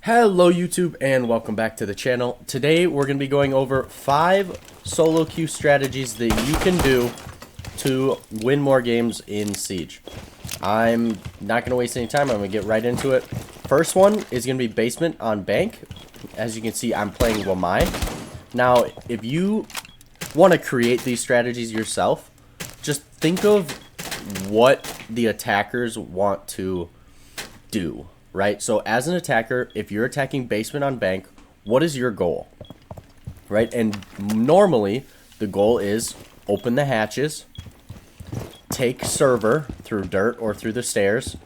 Hello YouTube and welcome back to the channel. Today we're going to be going over 5 solo queue strategies that you can do to win more games in Siege. I'm not going to waste any time. I'm going to get right into it. First one is going to be basement on bank. As you can see, I'm playing Wamai. Now, if you want to create these strategies yourself, just think of what the attackers want to do. Right? So as an attacker, if you're attacking basement on bank, what is your goal? Right? And normally, the goal is open the hatches, take server through dirt or through the stairs,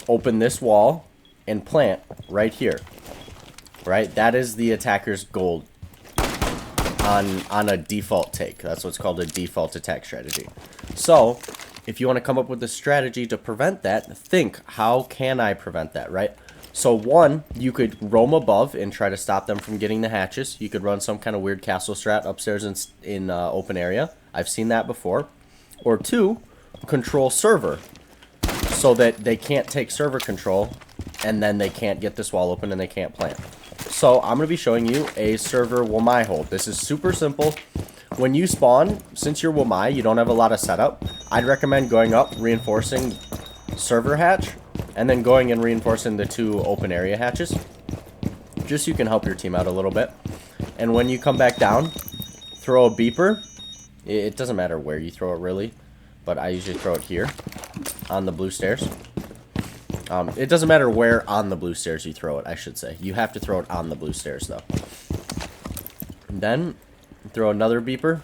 open this wall, and plant right here. Right? That is the attacker's goal on a default take. That's what's called a default attack strategy. So, if you want to come up with a strategy to prevent that, think, how can I prevent that, right? So one, you could roam above and try to stop them from getting the hatches. You could run some kind of weird castle strat upstairs in open area. I've seen that before. Or two, control server so that they can't take server control and then they can't get this wall open and they can't plant. So I'm going to be showing you a server Wamai hold. This is super simple. When you spawn, since you're Wamai, you don't have a lot of setup. I'd recommend going up, reinforcing server hatch, and then going and reinforcing the 2 open area hatches. Just so you can help your team out a little bit. And when you come back down, throw a beeper. It doesn't matter where you throw it really, but I usually throw it here on the blue stairs. It doesn't matter where on the blue stairs you throw it, I should say. You have to throw it on the blue stairs though. And then throw another beeper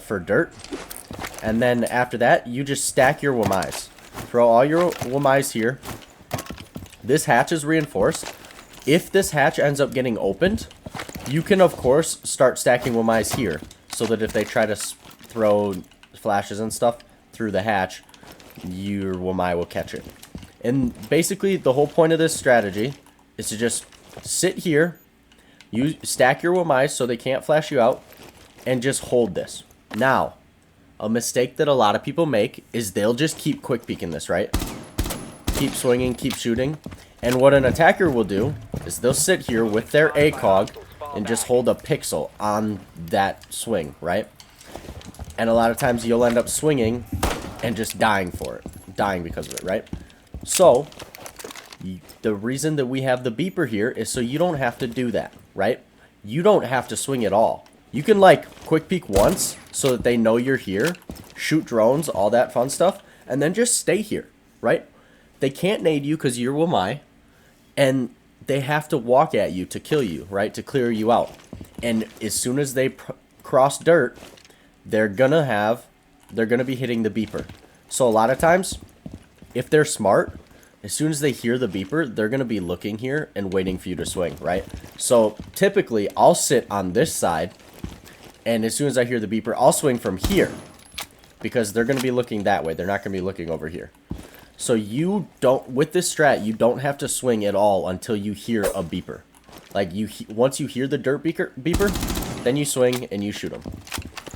for dirt. And then after that, you just stack your Wamais. Throw all your Wamais here. This hatch is reinforced. If this hatch ends up getting opened, you can, of course, start stacking Wamais here. So that if they try to throw flashes and stuff through the hatch, your Wamai will catch it. And basically, the whole point of this strategy is to just sit here. You stack your Wamais so they can't flash you out, and just hold this. Now, a mistake that a lot of people make is they'll just keep quick peeking this, right? Keep swinging, keep shooting. And what an attacker will do is they'll sit here with their ACOG and just hold a pixel on that swing, right? And a lot of times you'll end up swinging and just dying for it. Dying because of it, right? So, the reason that we have the beeper here is so you don't have to do that, right? You don't have to swing at all. You can like quick peek once so that they know you're here, shoot drones, all that fun stuff, and then just stay here, right? They can't nade you because you're Wamai, and they have to walk at you to kill you, right? To clear you out. And as soon as they cross dirt, they're gonna be hitting the beeper. So a lot of times, if they're smart, as soon as they hear the beeper, they're going to be looking here and waiting for you to swing, right? So typically, I'll sit on this side, and as soon as I hear the beeper, I'll swing from here because they're going to be looking that way. They're not going to be looking over here. So you don't, with this strat, you don't have to swing at all until you hear a beeper. Like once you hear the dirt beeper, then you swing and you shoot them.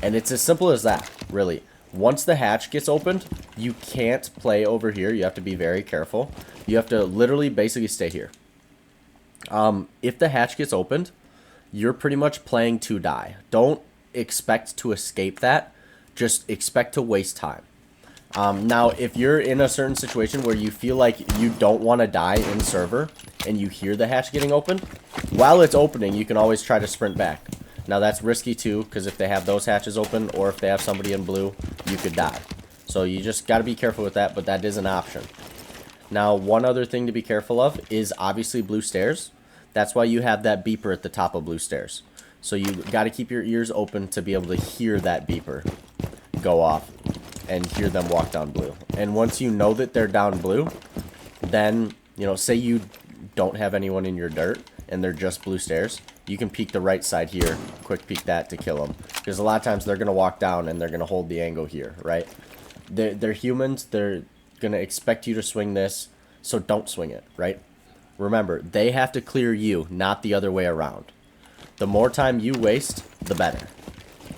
And it's as simple as that, really. Once the hatch gets opened, you can't play over here. You have to be very careful. You have to literally basically stay here. If the hatch gets opened, you're pretty much playing to die. Don't expect to escape that. Just expect to waste time. Now, if you're in a certain situation where you feel like you don't want to die in server and you hear the hatch getting opened, while it's opening, you can always try to sprint back. Now, that's risky too, because if they have those hatches open or if they have somebody in blue, you could die. So you just got to be careful with that, but that is an option. Now, one other thing to be careful of is obviously blue stairs. That's why you have that beeper at the top of blue stairs. So you got to keep your ears open to be able to hear that beeper go off and hear them walk down blue. And once you know that they're down blue, then, you know, say you don't have anyone in your dirt and they're just blue stairs, you can peek the right side here, quick peek that to kill them. Because a lot of times they're going to walk down and they're going to hold the angle here, right? They're humans. They're going to expect you to swing this, so don't swing it, right? Remember, they have to clear you, not the other way around. The more time you waste, the better.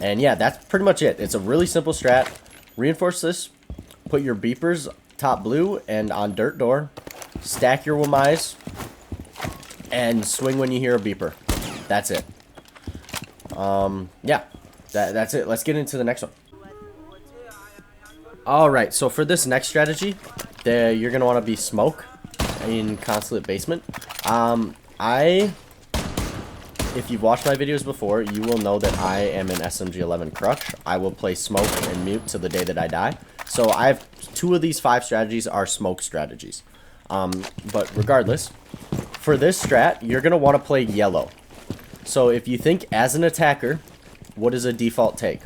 And yeah, that's pretty much it. It's a really simple strat. Reinforce this. Put your beepers top blue and on dirt door. Stack your Wamais. and swing when you hear a beeper. That's it. Yeah, that's it. Let's get into the next one. Alright, so for this next strategy, you're going to want to be smoke in consulate basement. If you've watched my videos before, you will know that I am an SMG-11 crutch. I will play smoke and mute to the day that I die. So I have 2 of these 5 strategies are smoke strategies. But regardless, for this strat, you're going to want to play yellow. So if you think as an attacker, what is a default take?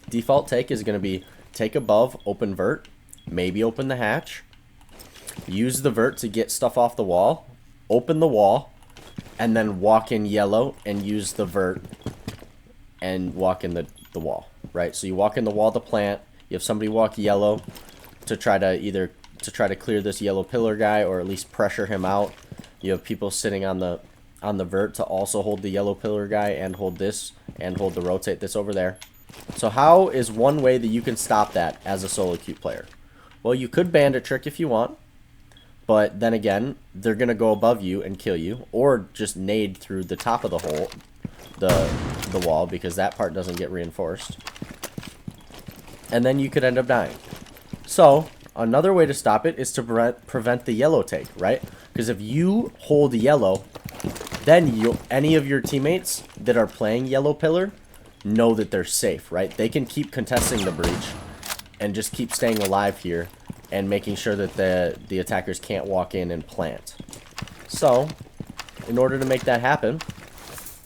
Default take is going to be take above, open vert, maybe open the hatch, use the vert to get stuff off the wall, open the wall, and then walk in yellow and use the vert and walk in the wall, right? So you walk in the wall to plant, you have somebody walk yellow to try to clear this yellow pillar guy or at least pressure him out. You have people sitting on the vert to also hold the yellow pillar guy and hold this and hold the rotate this over there. So how is one way that you can stop that as a solo queue player? Well, you could bandit trick if you want. But then again, they're going to go above you and kill you, or just nade through the top of the hole, the wall, because that part doesn't get reinforced. And then you could end up dying. So, another way to stop it is to prevent the yellow take, right? Because if you hold yellow, then any of your teammates that are playing yellow pillar know that they're safe, right? They can keep contesting the breach and just keep staying alive here and making sure that the attackers can't walk in and plant. So, in order to make that happen,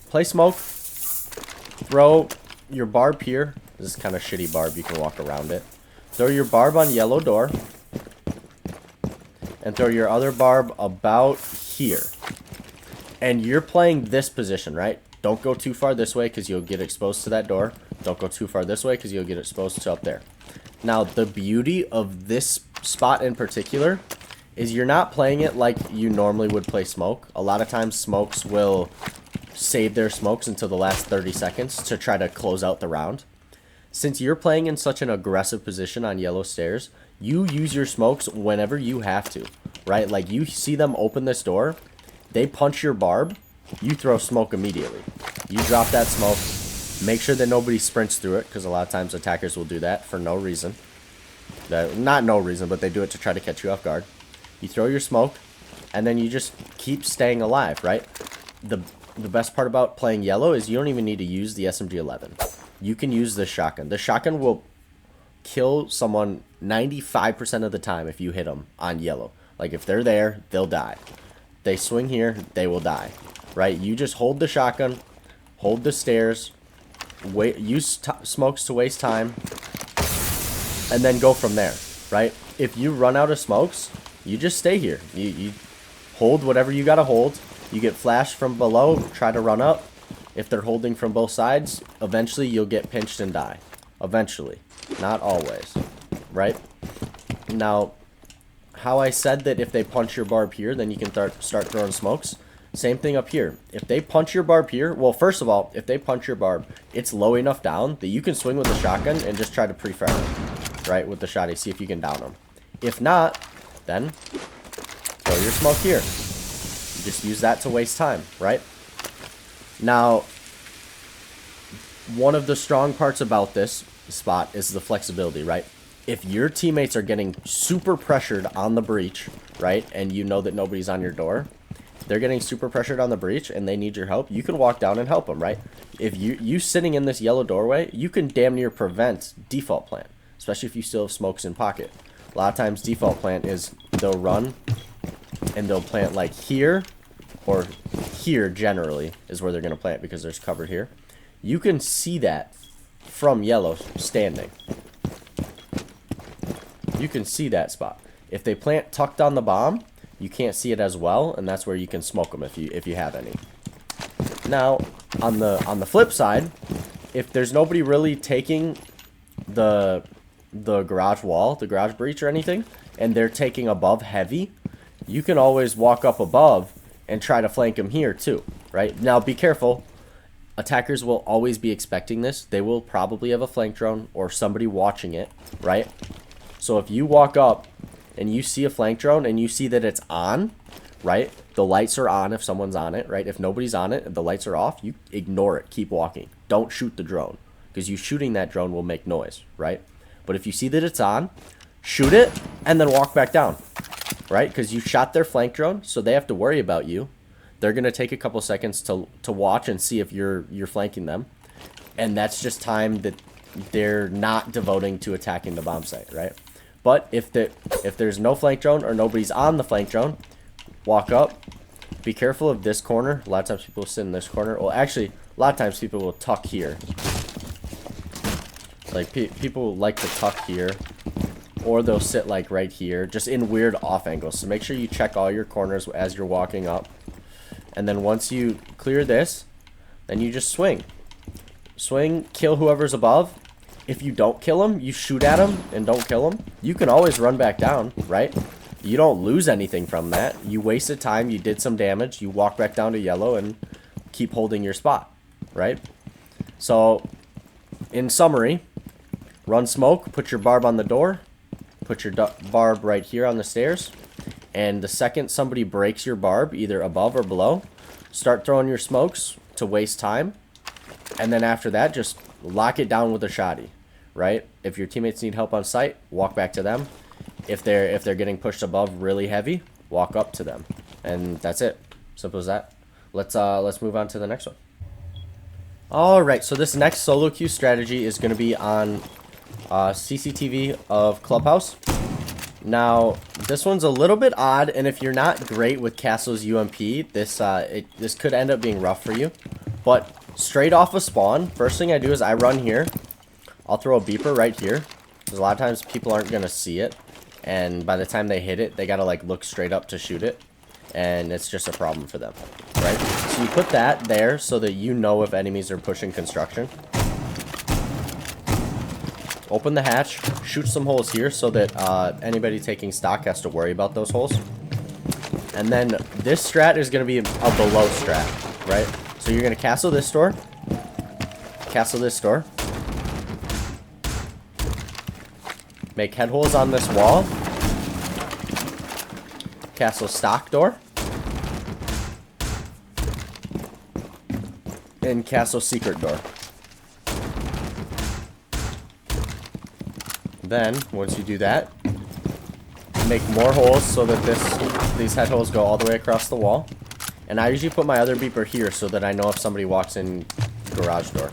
play smoke, throw your barb here. This is kind of shitty barb, you can walk around it. Throw your barb on yellow door, and throw your other barb about here. And you're playing this position, right? Don't go too far this way because you'll get exposed to that door. Don't go too far this way because you'll get exposed to up there. Now, the beauty of this spot in particular is you're not playing it like you normally would play smoke. A lot of times smokes will save their smokes until the last 30 seconds to try to close out the round. Since you're playing in such an aggressive position on yellow stairs, you use your smokes whenever you have to, right? Like you see them open this door, they punch your barb, you throw smoke immediately. You drop that smoke, make sure that nobody sprints through it, because a lot of times attackers will do that for no reason. Not no reason, but they do it to try to catch you off guard. You throw your smoke, and then you just keep staying alive, right? The best part about playing yellow is you don't even need to use the SMG-11. You can use the shotgun. The shotgun will kill someone 95% of the time if you hit them on yellow. Like if they're there, they'll die. They swing here, they will die, right? You just hold the shotgun, hold the stairs, use smokes to waste time, and then go from there, right? If you run out of smokes, you just stay here. You hold whatever you gotta hold. You get flashed from below, try to run up. If they're holding from both sides, eventually you'll get pinched and die. Eventually. Not always, right? Now, how I said that if they punch your barb here, then you can start throwing smokes. Same thing up here. If they punch your barb here, well, first of all, if they punch your barb, it's low enough down that you can swing with the shotgun and just try to pre-fire them, right, with the shotty, see if you can down them. If not, then throw your smoke here. You just use that to waste time, right? Now, one of the strong parts about this spot is the flexibility, right? If your teammates are getting super pressured on the breach, right, and you know that nobody's on your door, they're getting super pressured on the breach and they need your help, you can walk down and help them, right? If you sitting in this yellow doorway, you can damn near prevent default plant, especially if you still have smokes in pocket. A lot of times default plant is they'll run and they'll plant like here or here generally is where they're going to plant because there's cover here. You can see that from yellow standing. You can see that spot. If they plant tucked on the bomb, you can't see it as well, and that's where you can smoke them if you have any. Now, on the flip side, if there's nobody really taking the garage wall, the garage breach or anything, and they're taking above heavy, you can always walk up above and try to flank them here too, right? Now, be careful. Attackers will always be expecting this. They will probably have a flank drone or somebody watching it, right? So if you walk up and you see a flank drone and you see that it's on, right? The lights are on if someone's on it, right? If nobody's on it, if the lights are off, you ignore it. Keep walking. Don't shoot the drone, because you shooting that drone will make noise, right? But if you see that it's on, shoot it and then walk back down, right? Because you shot their flank drone, so they have to worry about you. They're going to take a couple seconds to watch and see if you're flanking them. And that's just time that they're not devoting to attacking the bomb site, right? But if there's no flank drone or nobody's on the flank drone, walk up. Be careful of this corner. A lot of times people sit in this corner. Well, actually, a lot of times people will tuck here. Like, people like to tuck here. Or they'll sit, like, right here. Just in weird off angles. So make sure you check all your corners as you're walking up. And then once you clear this, then you just swing. Swing, kill whoever's above. If you don't kill them, you shoot at them and don't kill them. You can always run back down, right? You don't lose anything from that. You wasted time, you did some damage, you walk back down to yellow and keep holding your spot, right? So, in summary, run smoke, put your barb on the door, put your barb right here on the stairs, and the second somebody breaks your barb, either above or below, start throwing your smokes to waste time, and then after that, just lock it down with a shotty, right? If your teammates need help on site, walk back to them. If they're getting pushed above really heavy, walk up to them, and that's it. Simple as that. Let's move on to the next one. All right, so this next solo queue strategy is going to be on CCTV of Clubhouse. Now, this one's a little bit odd, and if you're not great with Castle's UMP, this could end up being rough for you. But straight off of spawn, first thing I do is I run here. I'll throw a beeper right here, because a lot of times people aren't going to see it. And by the time they hit it, they got to like look straight up to shoot it. And it's just a problem for them, right? So you put that there so that you know if enemies are pushing construction. Open the hatch, shoot some holes here so that anybody taking stock has to worry about those holes. And then this strat is going to be a below strat, right? So you're going to castle this door. Castle this door. Make head holes on this wall. Castle stock door. And castle secret door. Then, once you do that, make more holes so that these head holes go all the way across the wall. And I usually put my other beeper here so that I know if somebody walks in garage door.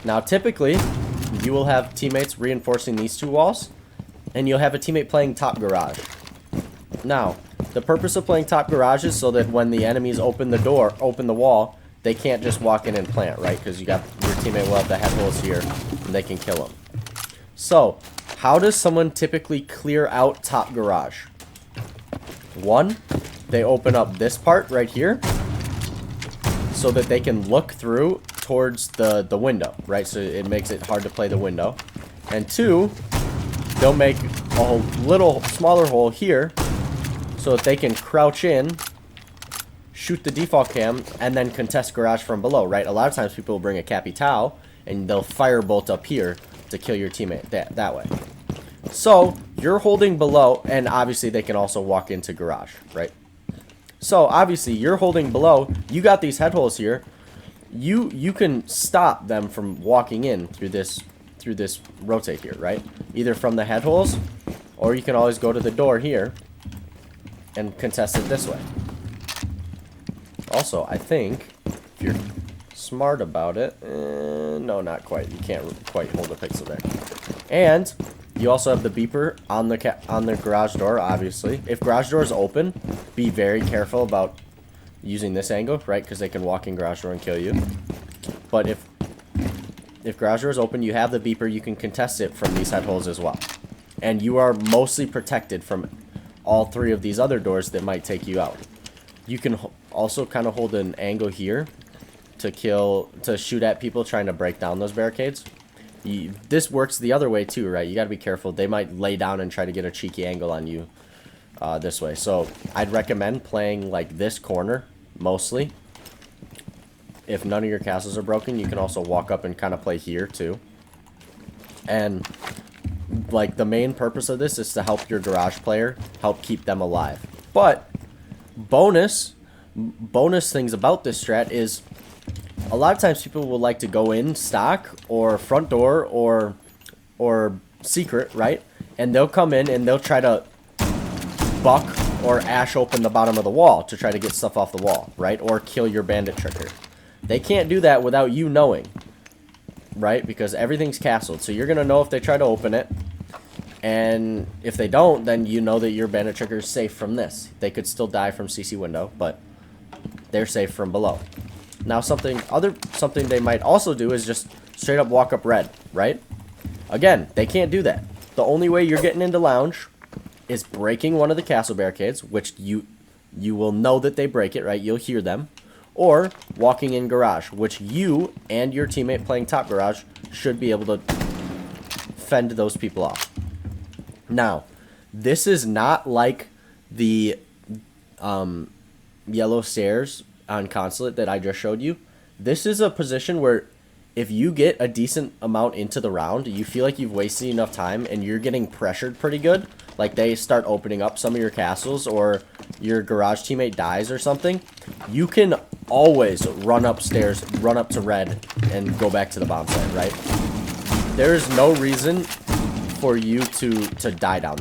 Now, typically, you will have teammates reinforcing these two walls, and you'll have a teammate playing top garage. Now, the purpose of playing top garage is so that when the enemies open the wall, they can't just walk in and plant, right? Because your teammate will have the head holes here, and they can kill them. So, how does someone typically clear out top garage? One, they open up this part right here so that they can look through towards the window, right? So it makes it hard to play the window. And two, they'll make a little smaller hole here so that they can crouch in, shoot the default cam, and then contest garage from below, right? A lot of times people will bring a Capital and they'll firebolt up here to kill your teammate that way. So you're holding below, and obviously they can also walk into garage, right? So obviously you're holding below, you got these head holes here. You can stop them from walking in through this rotate here, right? Either from the head holes, or you can always go to the door here and contest it this way. Also, I think if you're smart about it, no, not quite. You can't quite hold a pixel there. And you also have the beeper on the garage door, obviously. If garage door is open, be very careful about using this angle, right? Because they can walk in garage door and kill you. But if garage door is open, you have the beeper, you can contest it from these head holes as well. And you are mostly protected from all three of these other doors that might take you out. You can also kind of hold an angle here to shoot at people trying to break down those barricades. This works the other way too, right? You got to be careful. They might lay down and try to get a cheeky angle on you this way. So I'd recommend playing like this corner mostly. If none of your castles are broken, you can also walk up and kind of play here too. And like the main purpose of this is to help your garage player, help keep them alive. But bonus things about this strat is a lot of times people will like to go in stock or front door or secret, right? And they'll come in and they'll try to buck or ash open the bottom of the wall to try to get stuff off the wall, right? Or kill your bandit trigger. They can't do that without you knowing, right? Because everything's castled. So you're going to know if they try to open it. And if they don't, then you know that your bandit trigger is safe from this. They could still die from CC window, but they're safe from below. Now something they might also do is just straight up walk up red, right? Again, they can't do that. The only way you're getting into lounge is breaking one of the castle barricades, which you will know that they break it, right? You'll hear them. Or walking in garage, which you and your teammate playing top garage should be able to fend those people off. Now, this is not like the yellow stairs on consulate that I just showed you. This is a position where if you get a decent amount into the round, you feel like you've wasted enough time and you're getting pressured pretty good, like they start opening up some of your castles or your garage teammate dies or something, you can always run upstairs, run up to red, and go back to the bomb site, right? There is no reason for you to die down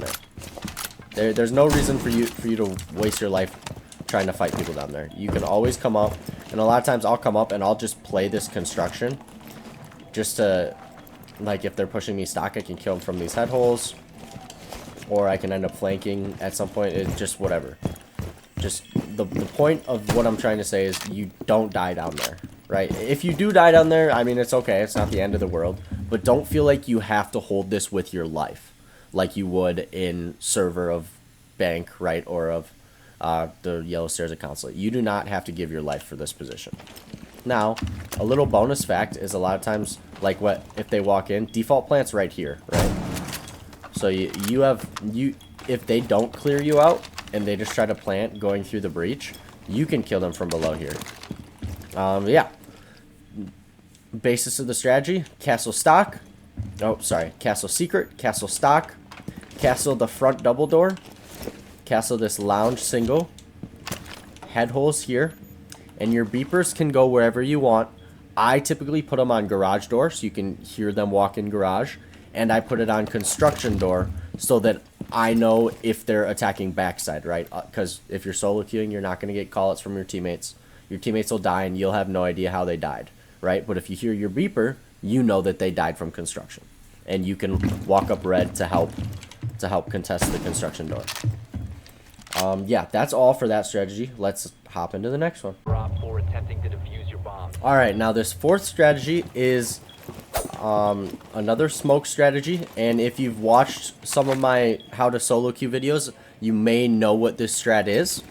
there. There's no reason for you to waste your life trying to fight people down there. You can always come up, and a lot of times I'll come up and I'll just play this construction just to, like, if they're pushing me stock, I can kill them from these head holes, or I can end up flanking at some point. It's just whatever. Just the point of what I'm trying to say is you don't die down there, right? If you do die down there, I mean, it's okay. It's not the end of the world, but don't feel like you have to hold this with your life like you would in server of bank, right? Or of the yellow stairs at consulate. You do not have to give your life for this position. Now, a little bonus fact is a lot of times, like what if they walk in, default plant's right here, right? So if they don't clear you out and they just try to plant going through the breach, you can kill them from below here. Yeah. Basis of the strategy: castle stock. Oh, sorry, castle secret, castle stock, castle the front double door, castle this lounge single, head holes here, and your beepers can go wherever you want. I typically put them on garage door so you can hear them walk in garage, and I put it on construction door so that I know if they're attacking backside, right? Because if you're solo queuing, you're not going to get call-outs from your teammates. Your teammates will die, and you'll have no idea how they died, right? But if you hear your beeper, you know that they died from construction, and you can walk up red to help contest the construction door. Yeah, that's all for that strategy. Let's hop into the next one. All right, now this fourth strategy is another smoke strategy, and if you've watched some of my how to solo queue videos, you may know what this strat is.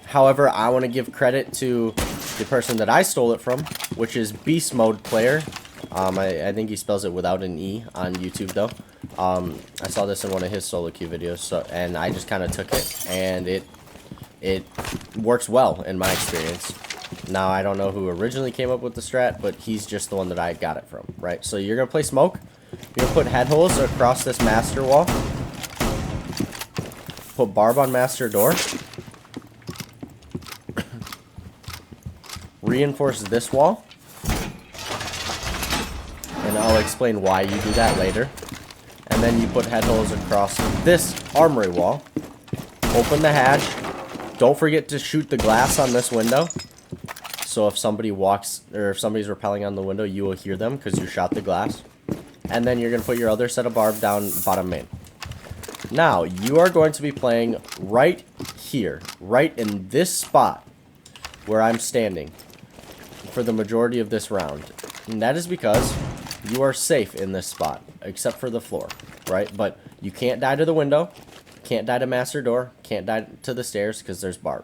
However, I want to give credit to the person that I stole it from, which is Beast Mode Player. I think he spells it without an E on YouTube though. I saw this in one of his solo queue videos, and I just kind of took it, and it works well in my experience. Now, I don't know who originally came up with the strat, but he's just the one that I got it from, right? So you're going to play smoke. You're going to put head holes across this master wall. Put barb on master door. Reinforce this wall. And I'll explain why you do that later. And then you put head holes across this armory wall. Open the hatch. Don't forget to shoot the glass on this window. So if somebody walks, or if somebody's rappelling on the window, you will hear them because you shot the glass. And then you're going to put your other set of barb down bottom main. Now, you are going to be playing right here, right in this spot where I'm standing for the majority of this round. And that is because you are safe in this spot, except for the floor, right? But you can't die to the window, can't die to master door, can't die to the stairs because there's barb.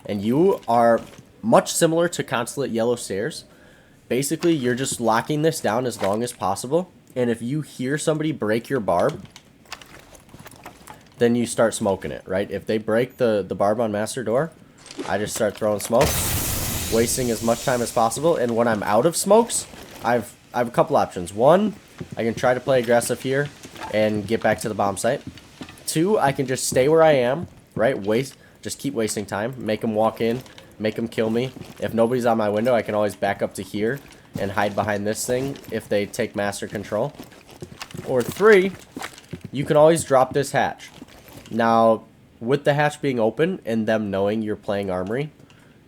And you are much similar to consulate yellow stairs. Basically, you're just locking this down as long as possible. And if you hear somebody break your barb, then you start smoking it, right? If they break the barb on master door, I just start throwing smoke, wasting as much time as possible. And when I'm out of smokes, I have a couple options. One, I can try to play aggressive here and get back to the bomb site. Two, I can just stay where I am, right? Just keep wasting time. Make them walk in. Make them kill me. If nobody's on my window, I can always back up to here and hide behind this thing if they take master control. Or 3, you can always drop this hatch. Now, with the hatch being open and them knowing you're playing armory,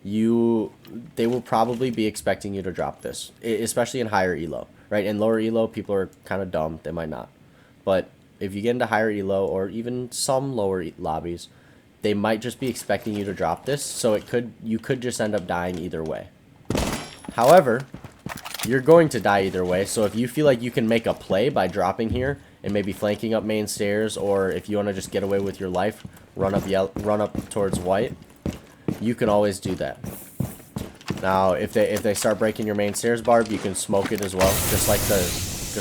they will probably be expecting you to drop this, especially in higher elo, right? In lower elo, people are kind of dumb. They might not. But if you get into higher elo or even some lower lobbies, they might just be expecting you to drop this, so you could just end up dying either way. However, you're going to die either way, so if you feel like you can make a play by dropping here and maybe flanking up main stairs, or if you want to just get away with your life, run up towards white, you can always do that. Now, if they start breaking your main stairs barb, you can smoke it as well, just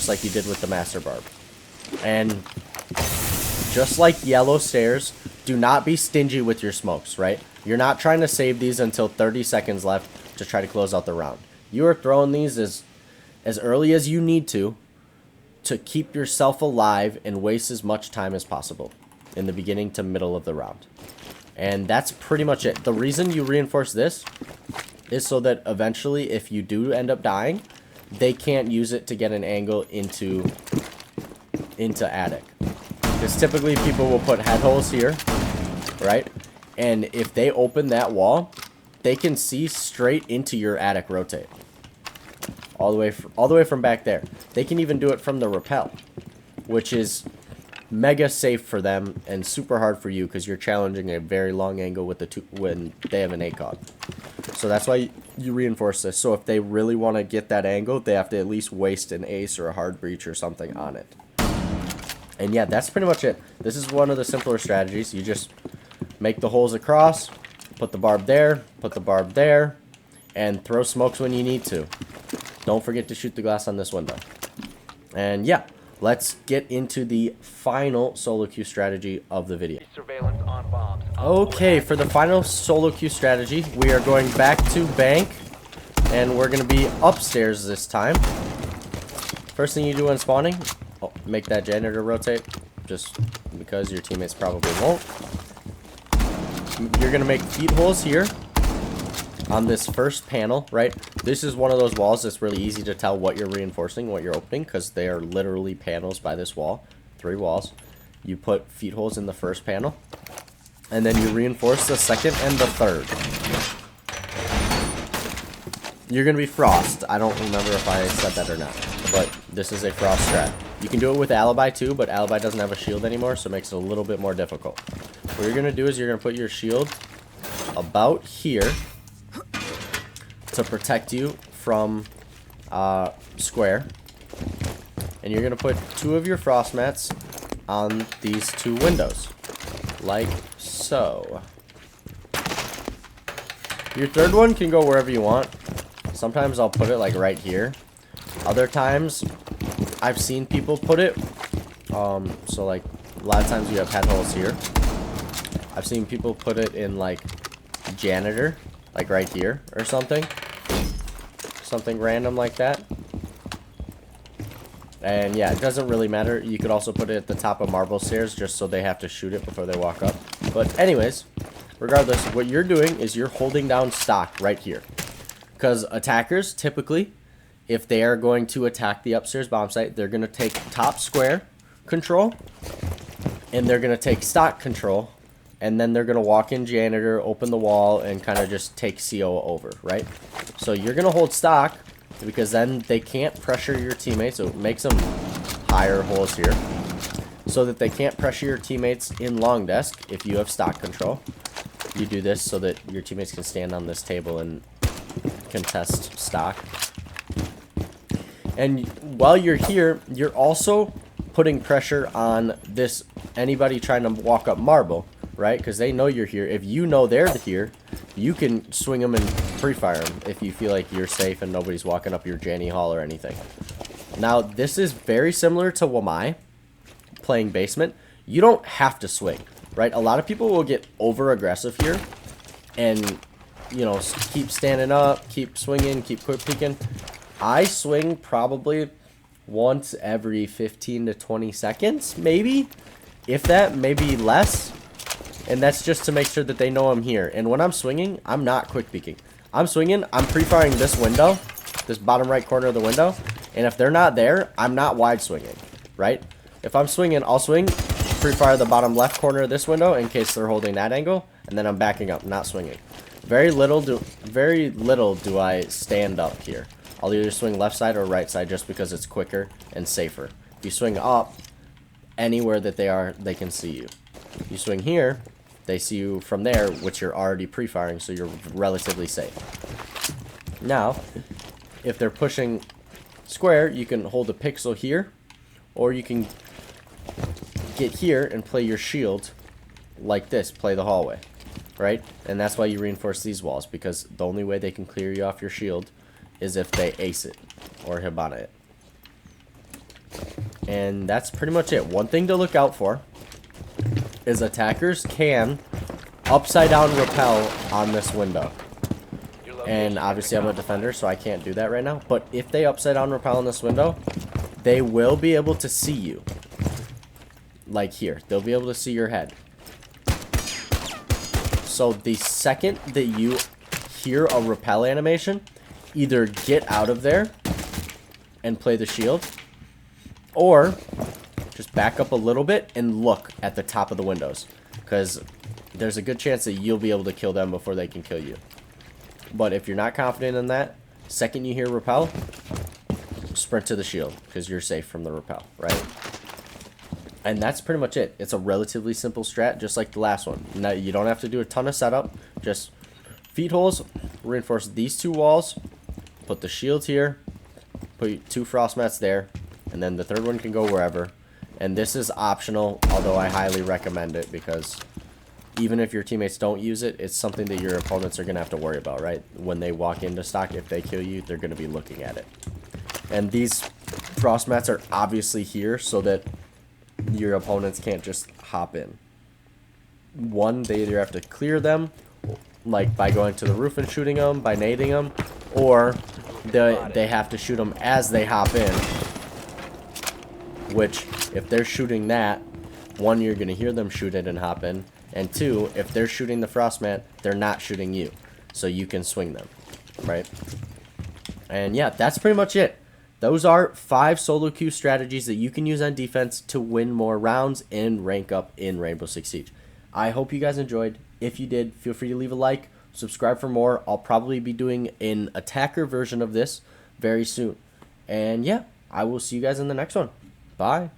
like you did with the master barb. And just like yellow stairs, do not be stingy with your smokes, right? You're not trying to save these until 30 seconds left to try to close out the round. You are throwing these as early as you need to keep yourself alive and waste as much time as possible in the beginning to middle of the round. And that's pretty much it. The reason you reinforce this is so that eventually, if you do end up dying, they can't use it to get an angle into attic. Because typically people will put head holes here, right? And if they open that wall, they can see straight into your attic rotate. All the way from back there. They can even do it from the rappel, which is mega safe for them and super hard for you because you're challenging a very long angle with when they have an ACOG. So that's why you reinforce this. So if they really want to get that angle, they have to at least waste an ace or a hard breach or something on it. And yeah, that's pretty much it. This is one of the simpler strategies. You just make the holes across, put the barb there, and throw smokes when you need to. Don't forget to shoot the glass on this window. And yeah, let's get into the final solo queue strategy of the video. Okay, for the final solo queue strategy, we are going back to bank, and we're going to be upstairs this time. First thing you do when spawning, make that janitor rotate, just because your teammates probably won't. You're going to make feet holes here on this first panel, right? This is one of those walls that's really easy to tell what you're reinforcing, what you're opening, because they are literally panels by this wall. 3 walls. You put feet holes in the first panel, and then you reinforce the second and the third. You're going to be frost. I don't remember if I said that or not, but this is a frost strat. You can do it with alibi too, but alibi doesn't have a shield anymore, so it makes it a little bit more difficult. What you're going to do is you're going to put your shield about here to protect you from square, and you're going to put 2 of your frost mats on these 2 windows, like so. Your third one can go wherever you want. Sometimes I'll put it like right here. Other times I've seen people put it so like a lot of times you have head holes here. I've seen people put it in like janitor, like right here or something random like that. And yeah, it doesn't really matter. You could also put it at the top of marble stairs just so they have to shoot it before they walk up. But anyways, regardless, what you're doing is you're holding down stock right here. Because attackers, typically, if they are going to attack the upstairs bomb site, they're going to take top square control, and they're going to take stock control, and then they're going to walk in janitor, open the wall, and kind of just take CO over, right? So you're going to hold stock, because then they can't pressure your teammates, so make some higher holes here, so that they can't pressure your teammates in long desk if you have stock control. You do this so that your teammates can stand on this table and contest stock. And while you're here, you're also putting pressure on anybody trying to walk up marble, right? Because they know you're here. If you know they're here, you can swing them and pre-fire them if you feel like you're safe and nobody's walking up your Janny Hall or anything. Now, this is very similar to Wamai playing basement. You don't have to swing, right? A lot of people will get over-aggressive here and, you know, keep standing up, keep swinging, keep quick peeking. I swing probably once every 15 to 20 seconds, maybe. If that, maybe less. And that's just to make sure that they know I'm here. And when I'm swinging, I'm not quick peeking. I'm swinging, I'm pre-firing this window, this bottom right corner of the window. And if they're not there, I'm not wide swinging, right? If I'm swinging, I'll swing, pre-fire the bottom left corner of this window in case they're holding that angle, and then I'm backing up, not swinging. Very little do I stand up here. I'll either swing left side or right side just because it's quicker and safer. If you swing up, anywhere that they are, they can see you. You swing here, they see you from there, which you're already pre-firing, so you're relatively safe. Now, if they're pushing square, you can hold a pixel here, or you can get here and play your shield like this, play the hallway, right? And that's why you reinforce these walls, because the only way they can clear you off your shield is if they ace it or Hibana it. And that's pretty much it. One thing to look out for is attackers can upside down rappel on this window. And obviously I'm a defender, so I can't do that right now. But if they upside down rappel on this window, they will be able to see you. Like here. They'll be able to see your head. So the second that you hear a rappel animation, either get out of there and play the shield, or just back up a little bit and look at the top of the windows, because there's a good chance that you'll be able to kill them before they can kill you. But if you're not confident in that, second you hear rappel, sprint to the shield, because you're safe from the rappel, right? And that's pretty much it. It's a relatively simple strat, just like the last one. Now, you don't have to do a ton of setup. Just feed holes, reinforce these two walls, put the shield here, put 2 frost mats there, and then the third one can go wherever. And this is optional, although I highly recommend it, because even if your teammates don't use it, it's something that your opponents are going to have to worry about, right? When they walk into stock, if they kill you, they're going to be looking at it. And these frost mats are obviously here so that your opponents can't just hop in. One, they either have to clear them, like by going to the roof and shooting them, by nading them, or they have to shoot them as they hop in. Which, if they're shooting that, one, you're going to hear them shoot it and hop in. And two, if they're shooting the frost mat, they're not shooting you. So you can swing them, right? And yeah, that's pretty much it. Those are 5 solo queue strategies that you can use on defense to win more rounds and rank up in Rainbow Six Siege. I hope you guys enjoyed. If you did, feel free to leave a like, subscribe for more. I'll probably be doing an attacker version of this very soon. And yeah, I will see you guys in the next one. Bye.